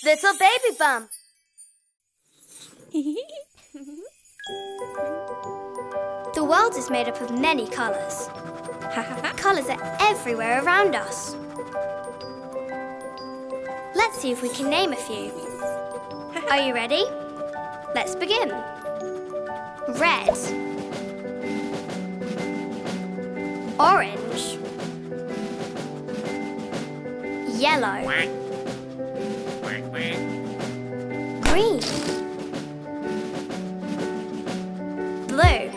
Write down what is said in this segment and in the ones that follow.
Little baby bum. The world is made up of many colours. Colours are everywhere around us. Let's see if we can name a few. Are you ready? Let's begin. Red. Orange. Yellow. Green. Blue.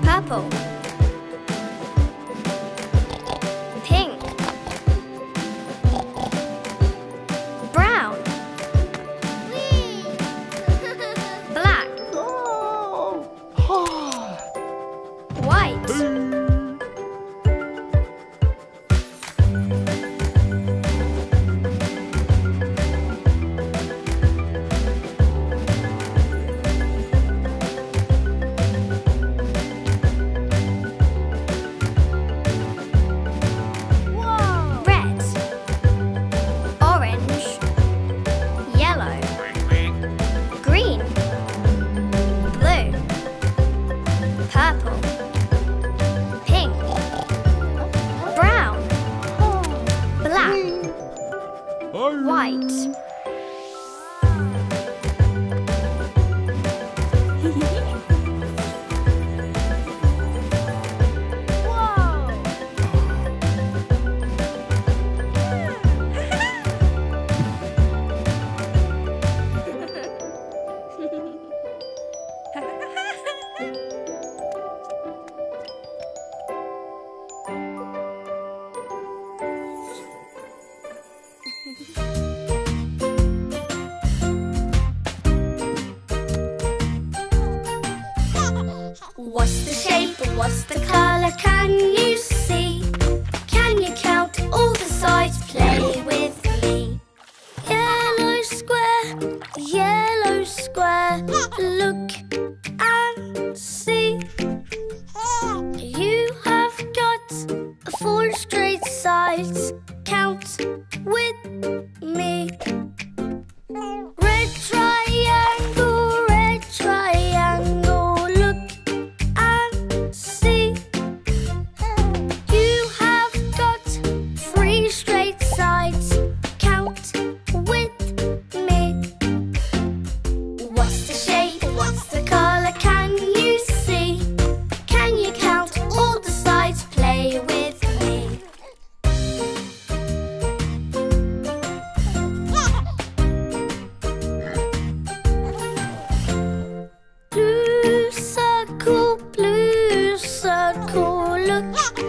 Purple. Pink. Brown. Black. White. What's the shape? What's the colour? Can you see? Can you count all the sides? Play with me. Yellow square, look and see. You have got 4 straight sides. Count with me. Red triangle, look and see. You have got 3 straight sides. Count with me. What's the shape? What's the colour? Can you see? Can you count all the sides? Play with me. Blue circle, look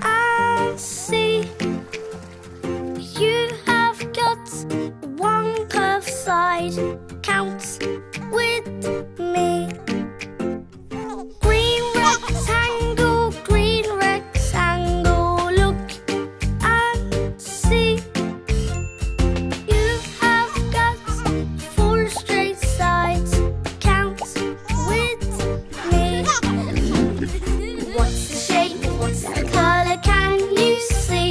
and see. You have got 1 curved side. Count with me. Green rectangle, look and see. You have got 4 straight sides. Count with me. What's the shape? What's the colour? Can you see?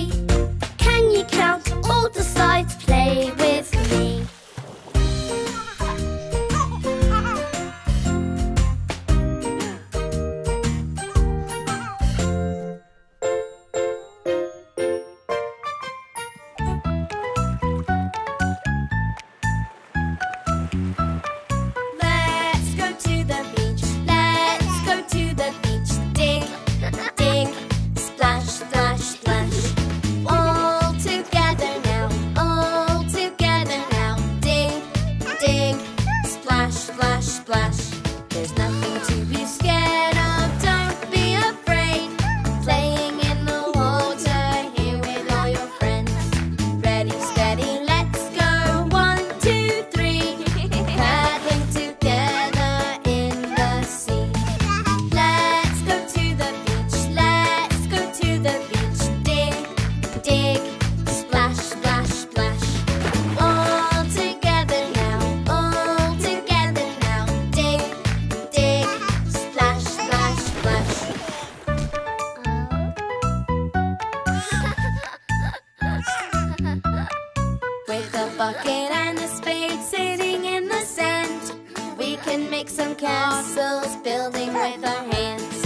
bucket and a spade sitting in the sand. We can make some castles building with our hands.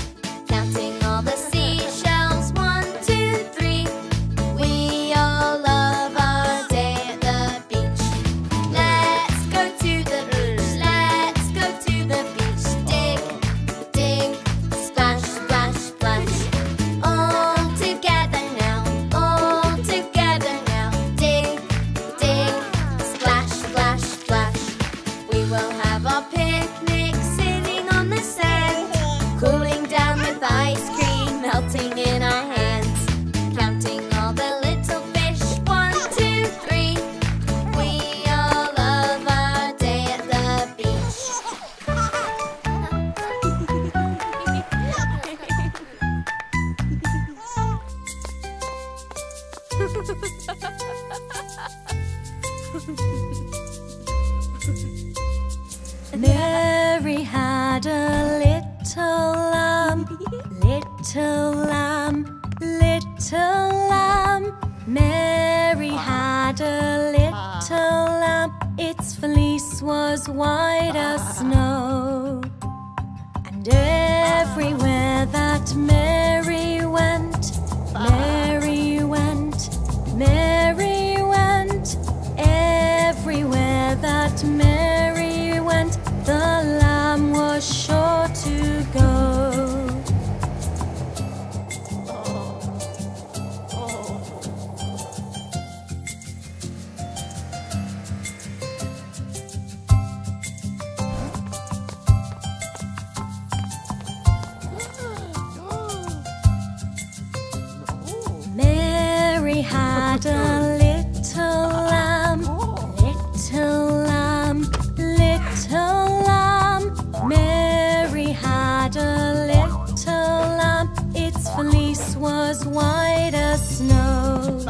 Counting all the seashells, 1, 2, 3. We all love our day at the beach. Let's go to the beach, let's go to the beach. Dig, dig, splash, splash, splash. All together now, all together now. Dig, dig, splash, splash, splash. We will have our picnic sitting on the sand, cooling down with ice cream melting in our hands. Counting all the little fish, 1, 2, 3. We all love our day at the beach. Mary had a little lamb, little lamb, little lamb. Mary had a little lamb, its fleece was white as snow. And everywhere that Mary went, Mary went, Mary went. Everywhere that Mary went, the lamb was sure to go. Mary had a little lamb, little lamb, little lamb. Mary had a little lamb, its fleece was white as snow.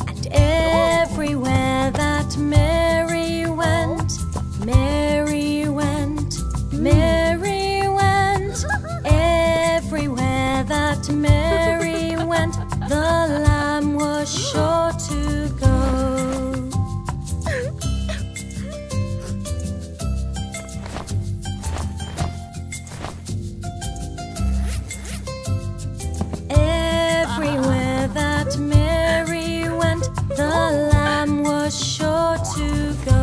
And everywhere that Mary went, Mary went, Mary went. Everywhere that Mary went, the lamb was sure to go. Everywhere that Mary went, the lamb was sure to go.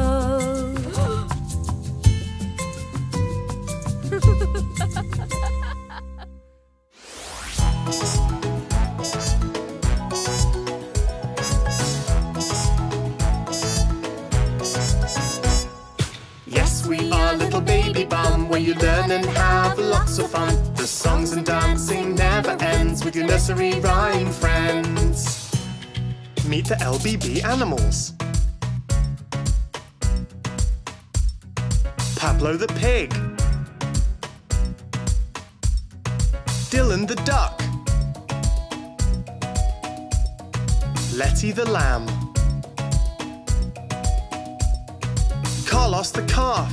Yes, we are Little Baby Bum, where you learn and have lots of fun. The songs and dancing never ends with your nursery rhyme friends. Meet the LBB animals. Pablo the pig, Dylan the duck, Letty the lamb, Carlos the calf,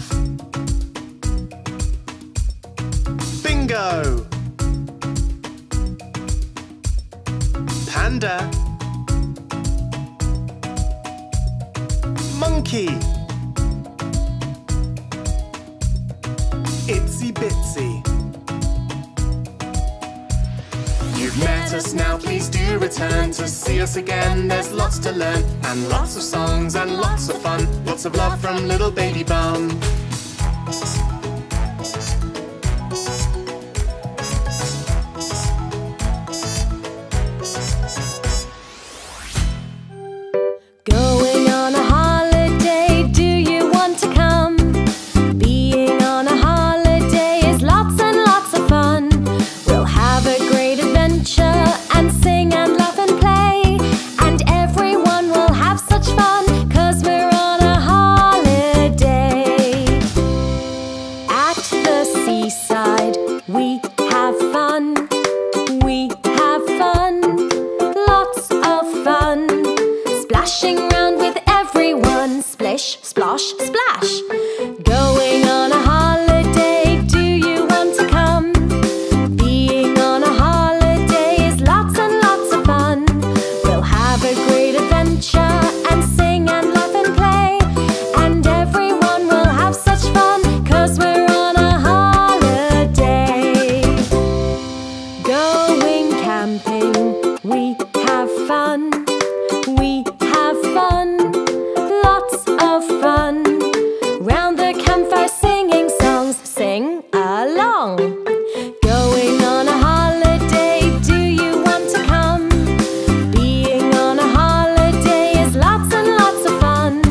Bingo, Panda, Monkey, Itsy Bitsy. You've met us now, please do return to see us again. There's lots to learn, and lots of songs, and lots of fun. Lots of love from Little Baby Bum. Going on a holiday, do you want to come? Being on a holiday is lots and lots of fun. We'll have a great adventure and sing and laugh and play, and everyone will have such fun, 'cause we're on a holiday. sing, we have fun. We have fun, lots of fun. Round the campfire singing songs, sing along. Going on a holiday, do you want to come? Being on a holiday is lots and lots of fun.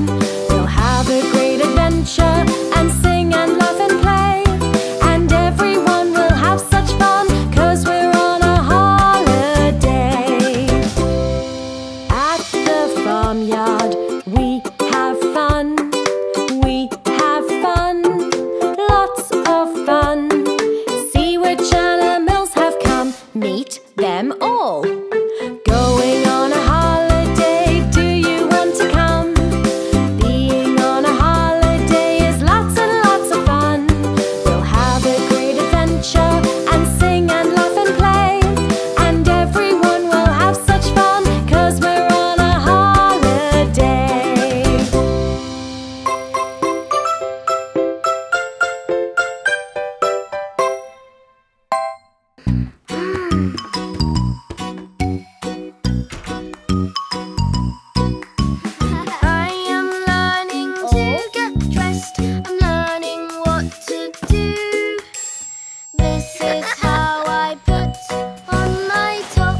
We'll have a great adventure and sing and laugh and play. And everyone will have such fun, 'cause we're on a holiday. At the farmyard, we have fun. We have fun, lots of fun. See which animals have come, meet them all. Going on a holiday, do you want to come? Being on a holiday is lots and lots of fun. We'll have a great adventure and sing and laugh and play. And everyone will have such fun, 'cause we're on a holiday. I am learning to get dressed. I'm learning what to do. This is how I put on my top.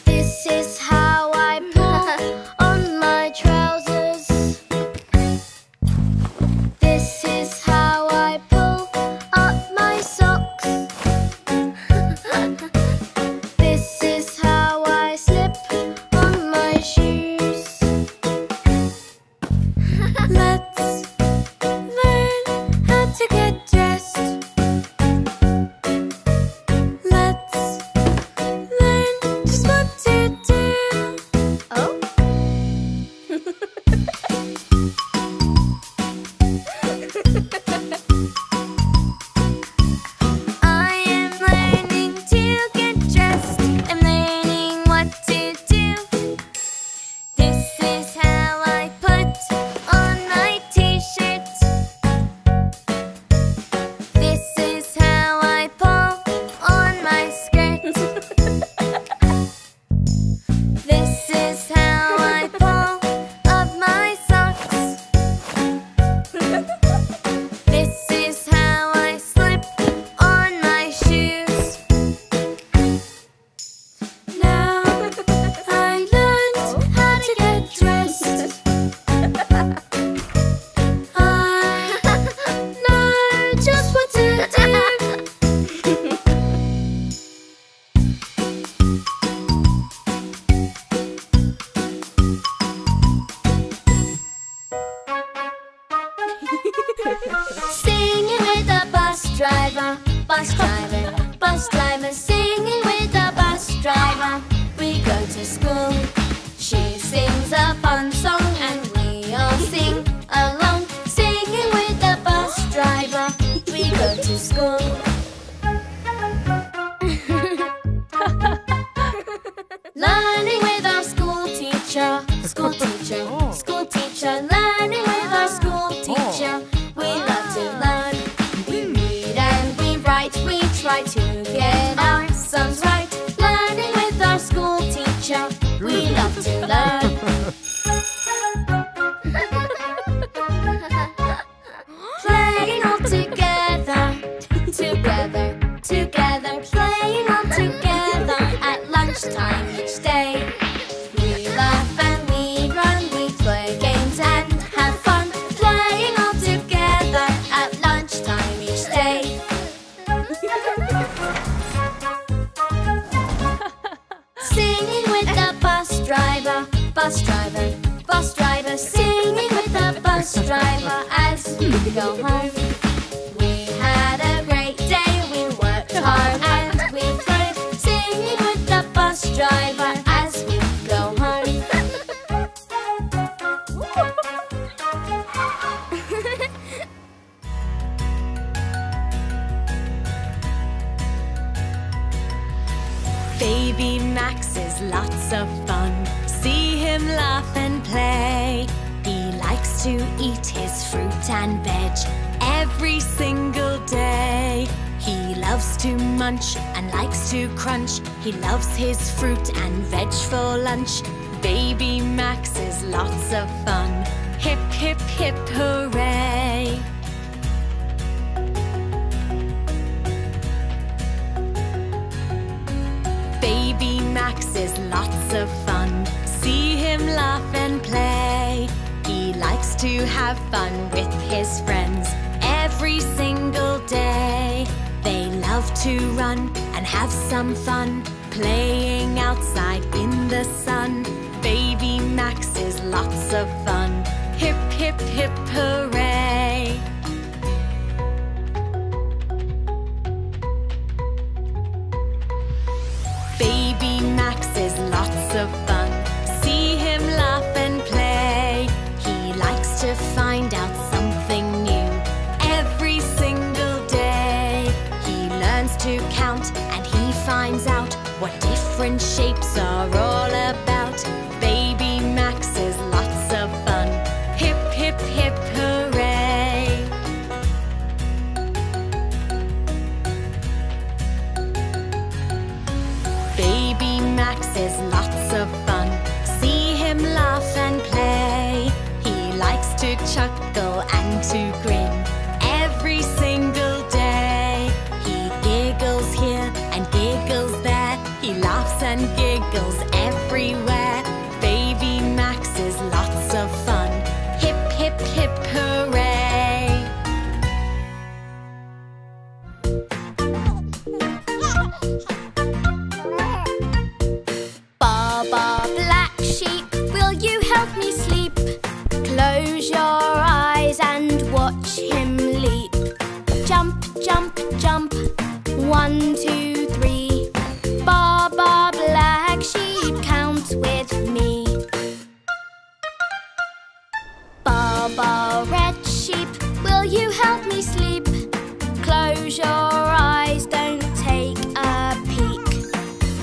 This is how I pull on my trousers. This is how I pull up my socks. This is how I slip on my shoes. Let's learn how to get dressed. Let's learn just what to do. Oh? I am learning to get dressed. I'm learning what to do. This is how I put on my t-shirt. This is how I pull on my skirt. This is how I pull up my socks. This is how I slip on my shoes. Now I learned how to get dressed. I know just what to do. Singing with the bus driver, bus driver, bus driver. Singing with the bus driver. We go to school. She sings a fun song and we all sing along. Singing with the bus driver. We go to school. Learning with our school teacher, school teacher, school teacher. Learning with our school teacher. We love to learn. We read and we write. We try to get our sums right. Learning with our school teacher. We love to learn. Playing all together, together, together. Playing all together at lunchtime each day. We laugh and we run, we play games and have fun. Playing all together at lunchtime each day. Singing with the bus driver, bus driver, bus driver. Singing with the bus driver as we go home. We had a great day, we worked hard and we played. Singing with the bus driver as we go home. Baby Max is lots of fun. See him laugh and play. He likes to eat his fruit and veg every single day. He loves to munch and likes to crunch. He loves his fruit and veg for lunch. Baby Max is lots of fun. Hip, hip, hip, hooray! Baby Max is lots of fun. See him laugh and play. He likes to have fun with his friends every single day. They love to run and have some fun, playing outside in the sun. Baby Max is lots of fun. Hip, hip, hip, hooray! Baby Max is lots of fun. See him laugh and play. He likes to find out something new every single day. He learns to count and he finds out what different shapes are all about. Baby Max is lots of fun. Hip, hip, hip, hooray! Baby Max is lots of fun. See him laugh and play. He likes to chuckle and to grin every single day. He giggles here and giggles there. He laughs and giggles everywhere. Baby Max is lots of fun. Hip, hip, hip, hooray! Baba Black Sheep, will you help me sleep? Close your eyes and watch him leap. Jump, jump, jump, 1, 2, 3. Baba Black Sheep, count with me. Baba Red Sheep, will you help me sleep? Close your eyes, don't take a peek.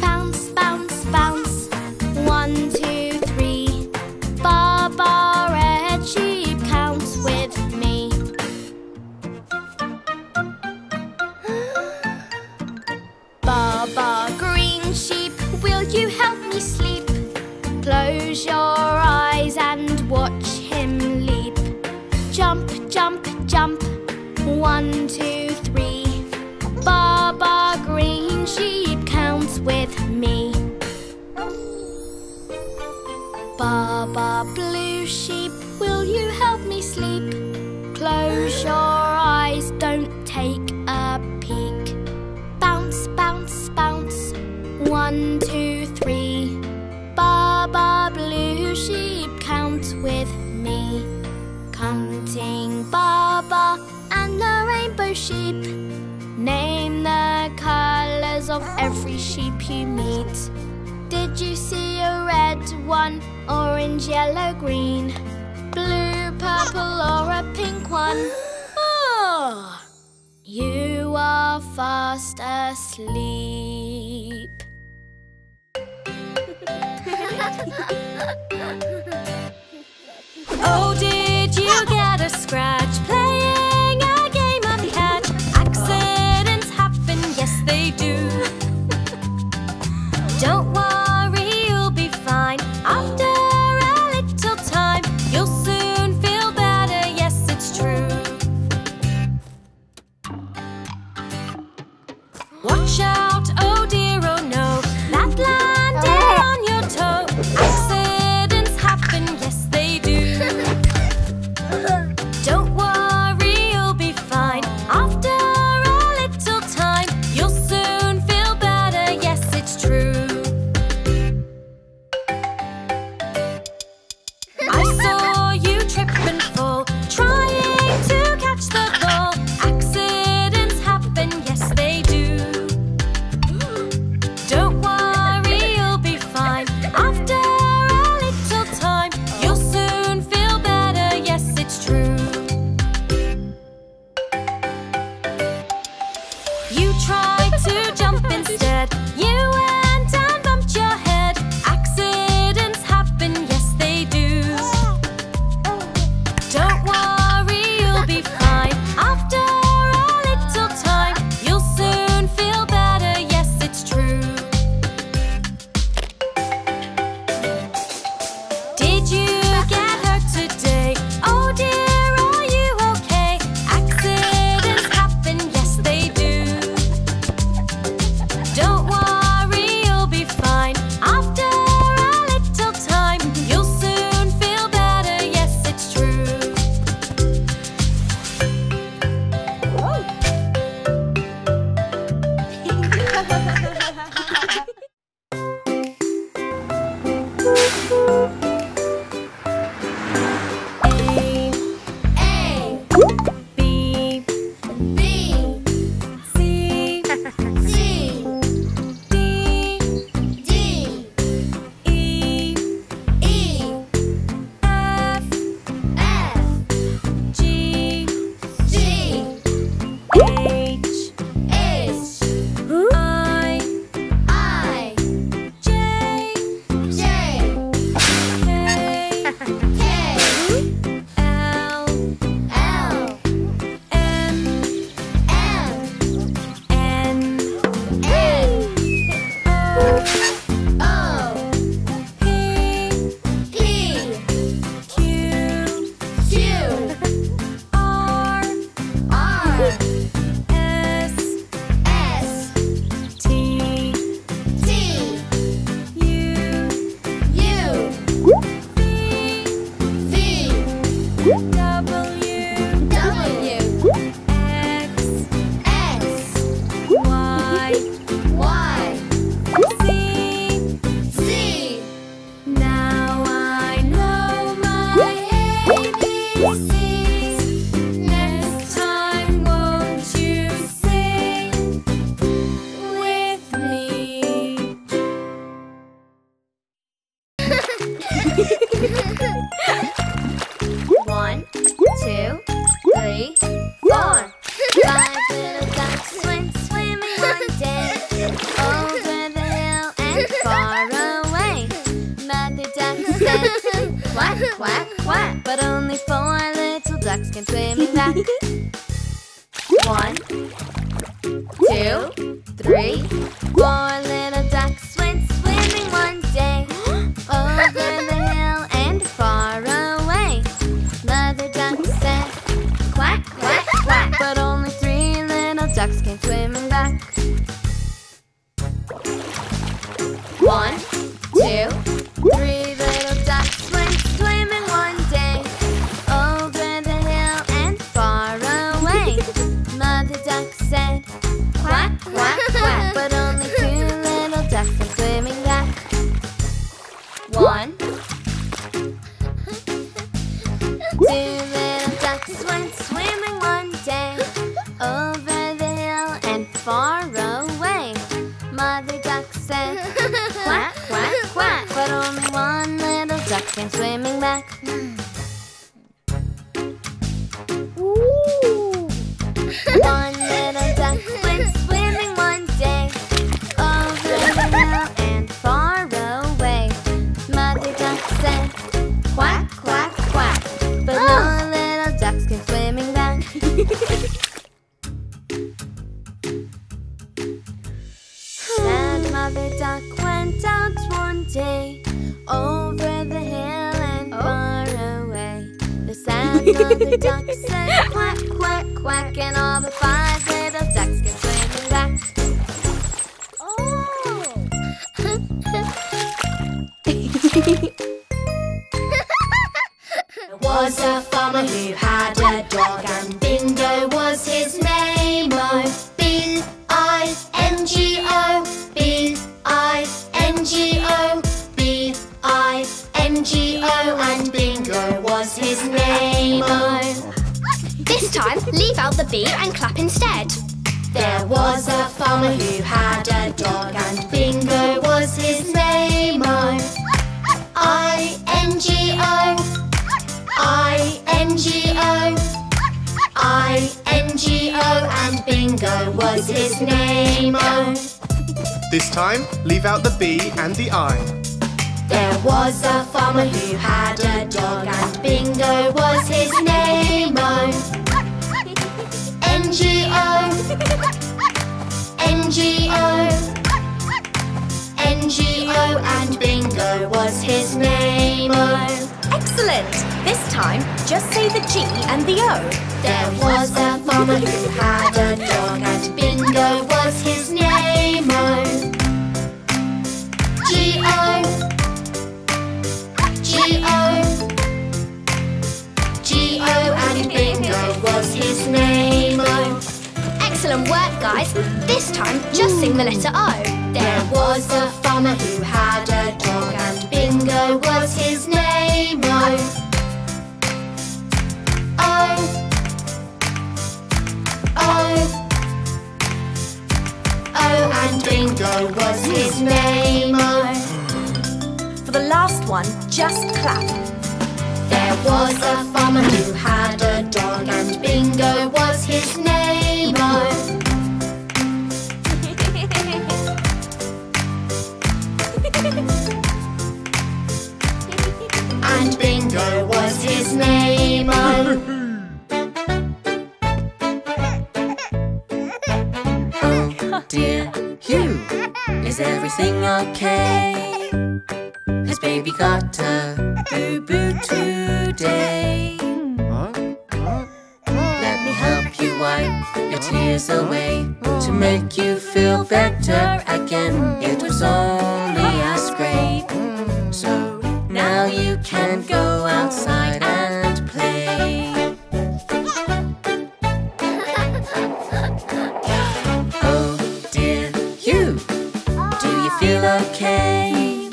Bounce, bounce, bounce, 1, 2, 3. Baba Red Sheep, count with me. Baba Green Sheep, will you help me sleep? Close your eyes and watch him leap. Jump, jump, jump, 1, 2, 3. Baba Green Sheep, count with me. Baba Blue Sheep, will you help me sleep? Close your eyes, don't take a peek. Bounce, bounce, bounce, 1, 2, 3. Baba Blue Sheep, count with me. Counting Baba and the rainbow sheep. Name the colours of every sheep you meet. Did you see a red one, orange, yellow, green, blue, purple or a pink one? Oh, you are fast asleep. Oh, did you get a scratch playing a game of catch? Accidents happen, yes they do. Don't worry, you'll be fine. After a little time, you'll soon feel better, yes it's true. Watch out, oh dear, oh no, that landed on your toe. Accidents happen, yes they do. Don't worry. 1, 2, 3, 4. 5 little ducks went swimming one day, over the hill and far away. Mother duck said, quack, quack, quack, but only 4 little ducks came swimming back. 1, 2, 3, 4 little ducks went swimming one day, over the hill and far away. Mother duck said, quack, quack, quack, but only 3 little ducks came swimming back. 1, 2, 3 little ducks went swimming one day, over the hill and far away. Mother duck said, quack, quack, quack, but only 2 little ducks came swimming back. 1, 2 little ducks went swimming one day, over the hill and far away. Mother duck said, quack, quack, quack, but only 1 little duck came swimming back. One little duck went swimming one day, over the hill and far away. Mother duck said, quack, quack, quack, but no little ducks came swimming back. Sad mother duck went out one day, over the hill and far away. The sad mother duck said, quack, quack, quack, and all the 5 little ducks came swimming back. There was a farmer who had a dog, and Bingo was his name. Oh, B-I-N-G-O, B-I-N-G-O, B-I-N-G-O, and Bingo was his name. Oh. This time, leave out the B and clap instead. There was a farmer who had a dog, and Bingo was his name. Oh, I-N-G-O, I-N-G-O, I-N-G-O, and Bingo was his name. Oh. This time, leave out the B and the I. There was a farmer who had a dog, and Bingo was his name. Oh, N-G-O, N-G-O, N-G-O, and Bingo was his name. Oh. Excellent! This time, just say the G and the O. There was a farmer who had a dog, and Bingo was his name. Oh, G-O, G-O, G-O, and Bingo was his name. Oh. Excellent work, guys. This time, just sing the letter O. There was a farmer who had a dog, and Bingo was his name. Oh, O, O, O, and Bingo was his name. Oh. For the last one, just clap. There was a farmer who had a dog, and Bingo was his name. Oh, and Bingo was his name. Oh, oh dear you, is everything okay? Has baby got a boo-boo today? Let me help you wipe your tears away, to make you feel better again. It was only a scrape, so now you can go outside and play. Oh dear you, do you feel okay?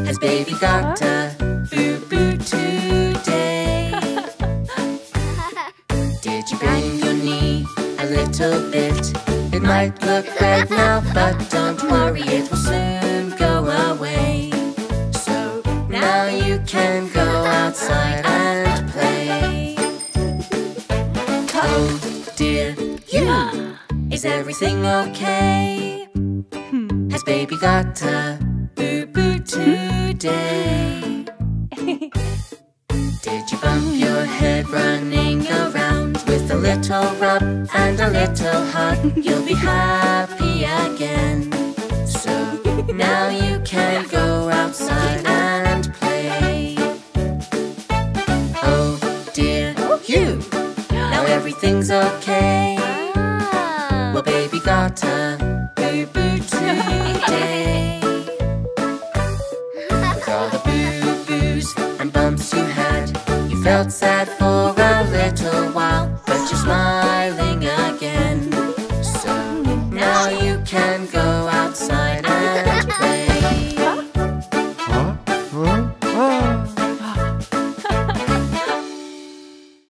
Has baby got a boo-boo today? Did you bend your knee a little bit? It might look red now, but don't worry, it will soon go away. So now you can Is everything okay? Has baby got a boo-boo today? Did you bump your head running around with a little rub and a little hug? You'll be happy again. So now you can go outside and play. Oh dear, you! Now everything's okay. Well, baby got a boo-boo today. With all the boo-boos and bumps you had, you felt sad